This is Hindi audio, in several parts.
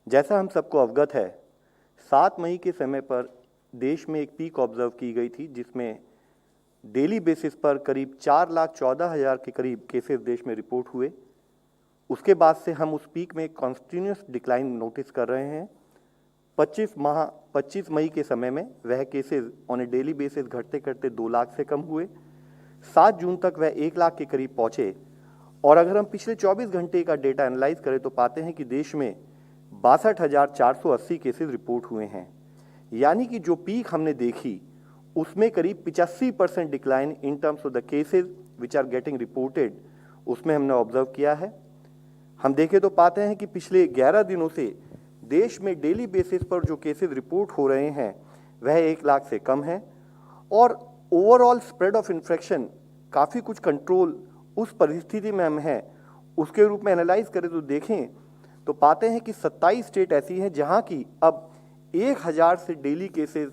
जैसा हम सबको अवगत है, 7 मई के समय पर देश में एक पीक ऑब्जर्व की गई थी, जिसमें डेली बेसिस पर करीब 4,14,000 के करीब केसेस देश में रिपोर्ट हुए। उसके बाद से हम उस पीक में कॉन्टिन्यूस डिक्लाइन नोटिस कर रहे हैं। 25 मई के समय में वह cases on a daily basis घटते घटते 2 लाख से कम हुए। 7 जून तक वह 1 लाख के करीब पहुंचे। और अगर हम पिछले 24 घंटे का डेटा एनालाइज करें तो पाते हैं कि देश में 62,480 केसेस रिपोर्ट हुए हैं। यानी कि जो पीक हमने देखी उसमें करीब 85% decline in terms of the cases which are getting reported, उसमें हमने ऑब्जर्व किया है। हम देखें तो पाते हैं कि पिछले 11 दिनों से देश में डेली बेसिस पर जो केसेस रिपोर्ट हो रहे हैं वह 1 लाख से कम है और ओवरऑल स्प्रेड ऑफ इन्फेक्शन काफ़ी कुछ कंट्रोल उस परिस्थिति में हम हैं। उसके रूप में एनालाइज करें तो देखें तो पाते हैं कि 27 स्टेट ऐसी हैं जहां की अब 1,000 से डेली केसेस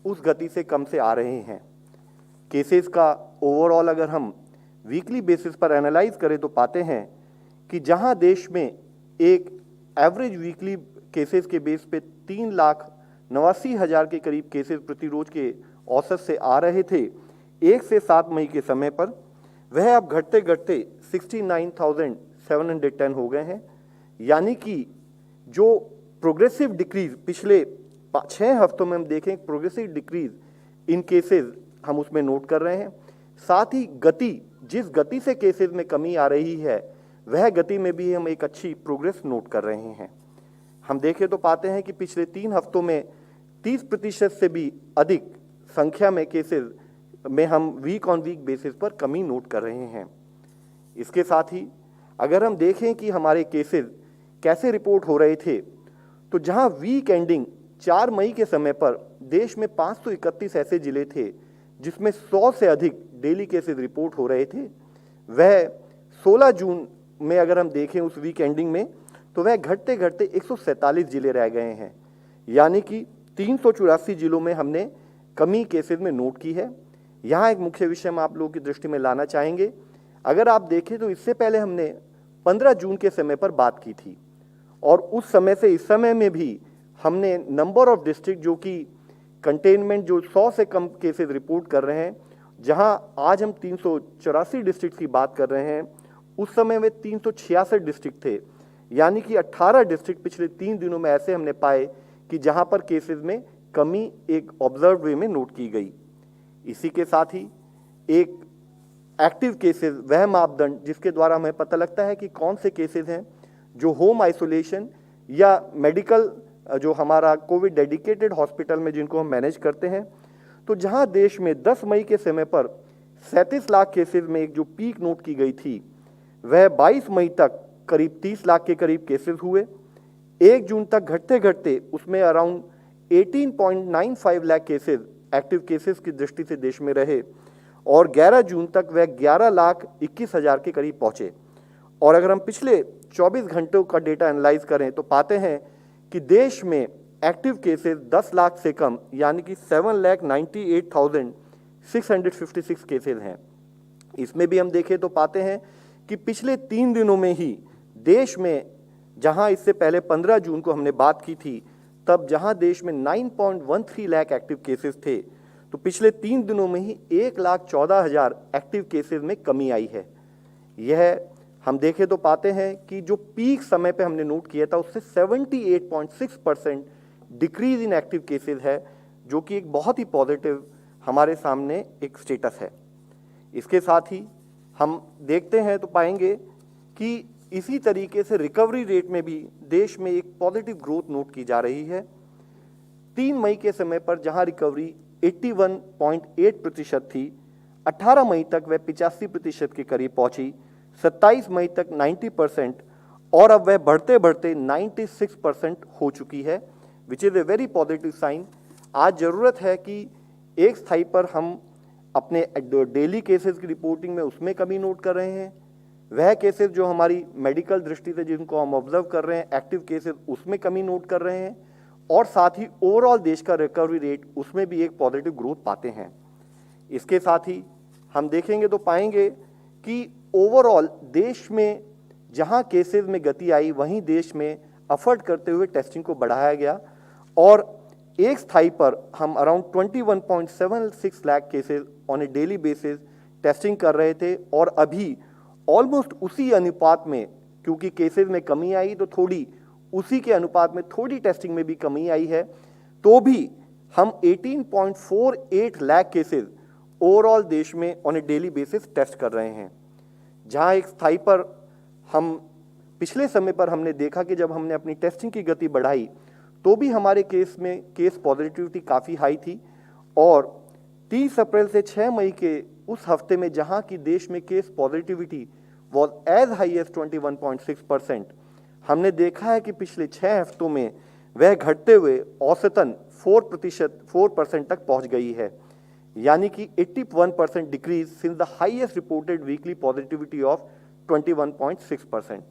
उस गति से कम से आ रहे हैं। केसेस का ओवरऑल अगर हम वीकली बेसिस पर एनालाइज करें तो पाते हैं कि जहां देश में एक एवरेज वीकली केसेस के बेस पे 3,89,000 के करीब केसेस प्रति रोज के औसत से आ रहे थे 1 से 7 मई के समय पर, वह अब घटते घटते 69,710 हो गए हैं। यानी कि जो प्रोग्रेसिव डिक्रीज पिछले 6 हफ्तों में हम देखें, प्रोग्रेसिव डिक्रीज इन केसेस हम उसमें नोट कर रहे हैं। साथ ही गति, जिस गति से केसेस में कमी आ रही है वह गति में भी हम एक अच्छी प्रोग्रेस नोट कर रहे हैं। हम देखें तो पाते हैं कि पिछले 3 हफ्तों में 30% से भी अधिक संख्या में केसेस में हम वीक ऑन वीक बेसिस पर कमी नोट कर रहे हैं। इसके साथ ही अगर हम देखें कि हमारे केसेस कैसे रिपोर्ट हो रहे थे, तो जहां वीक एंडिंग 4 मई के समय पर देश में 531 ऐसे जिले थे जिसमें 100 से अधिक डेली केसेस रिपोर्ट हो रहे थे, वह 16 जून में अगर हम देखें उस वीक एंडिंग में तो वह घटते घटते 147 जिले रह गए हैं। यानी कि 384 जिलों में हमने कमी केसेस में नोट की है। यहाँ एक मुख्य विषय हम आप लोगों की दृष्टि में लाना चाहेंगे। अगर आप देखें तो इससे पहले हमने 15 जून के समय पर बात की थी और उस समय से इस समय में भी हमने नंबर ऑफ डिस्ट्रिक्ट जो कि कंटेनमेंट जो 100 से कम केसेस रिपोर्ट कर रहे हैं, जहां आज हम 384 डिस्ट्रिक्ट की बात कर रहे हैं, उस समय में 366 डिस्ट्रिक्ट थे। यानी कि 18 डिस्ट्रिक्ट पिछले 3 दिनों में ऐसे हमने पाए कि जहां पर केसेस में कमी एक ऑब्जर्व वे में नोट की गई। इसी के साथ ही एक एक्टिव केसेस, वह मापदंड जिसके द्वारा हमें पता लगता है कि कौन से केसेस हैं जो होम आइसोलेशन या मेडिकल जो हमारा कोविड डेडिकेटेड हॉस्पिटल में जिनको हम मैनेज करते हैं, तो जहां देश में 10 मई के समय पर 37 लाख केसेस में एक जो पीक नोट की गई थी, वह 22 मई तक करीब 30 लाख के करीब केसेस हुए। 1 जून तक घटते घटते उसमें around 18.95 lakh cases active cases की दृष्टि से देश में रहे और 11 जून तक वह 11,21,000 के करीब पहुंचे। और अगर हम पिछले 24 घंटों का डेटा एनालाइज करें तो पाते हैं कि देश में एक्टिव केसेस 10 लाख से कम यानी कि 7,98,656 केसेस हैं। इसमें भी हम देखें तो पाते हैं कि पिछले 3 दिनों में ही देश में, जहां इससे पहले 15 जून को हमने बात की थी, तब जहां देश में 9.13 लाख एक्टिव केसेस थे, तो पिछले 3 दिनों में ही 1,14,000 एक्टिव केसेस में कमी आई है। यह हम देखें तो पाते हैं कि जो पीक समय पे हमने नोट किया था उससे 78.6% डिक्रीज इन एक्टिव केसेस है, जो कि एक बहुत ही पॉजिटिव हमारे सामने एक स्टेटस है। इसके साथ ही हम देखते हैं तो पाएंगे कि इसी तरीके से रिकवरी रेट में भी देश में एक पॉजिटिव ग्रोथ नोट की जा रही है। 3 मई के समय पर जहां रिकवरी 81.8% थी, 18 मई तक वह 85% के करीब पहुंची, 27 मई तक 90% और अब वह बढ़ते बढ़ते 96% हो चुकी है, which is a very positive sign. आज ज़रूरत है कि एक स्थाई पर हम अपने डेली केसेस की रिपोर्टिंग में उसमें कमी नोट कर रहे हैं, वह केसेस जो हमारी मेडिकल दृष्टि से जिनको हम ऑब्जर्व कर रहे हैं एक्टिव केसेस, उसमें कमी नोट कर रहे हैं और साथ ही ओवरऑल देश का रिकवरी रेट उसमें भी एक पॉजिटिव ग्रोथ पाते हैं। इसके साथ ही हम देखेंगे तो पाएंगे कि ओवरऑल देश में जहां केसेस में गति आई, वहीं देश में एफर्ट करते हुए टेस्टिंग को बढ़ाया गया और एक स्थाई पर हम around 21.76 lakh cases on a daily basis testing कर रहे थे और अभी ऑलमोस्ट उसी अनुपात में, क्योंकि केसेस में कमी आई तो थोड़ी उसी के अनुपात में थोड़ी टेस्टिंग में भी कमी आई है, तो भी हम 18.48 लाख केसेस ओवरऑल देश में on a daily basis test कर रहे हैं। जहां एक स्थाई पर हम पिछले समय पर हमने देखा कि जब हमने अपनी टेस्टिंग की गति बढ़ाई तो भी हमारे केस में केस पॉजिटिविटी काफ़ी हाई थी और 30 अप्रैल से 6 मई के उस हफ्ते में जहां की देश में case positivity was as high as 21.6%, हमने देखा है कि पिछले 6 हफ्तों में वह घटते हुए औसतन 4% तक पहुंच गई है, यानी कि 81% decrease since the highest reported weekly positivity of 21.6%।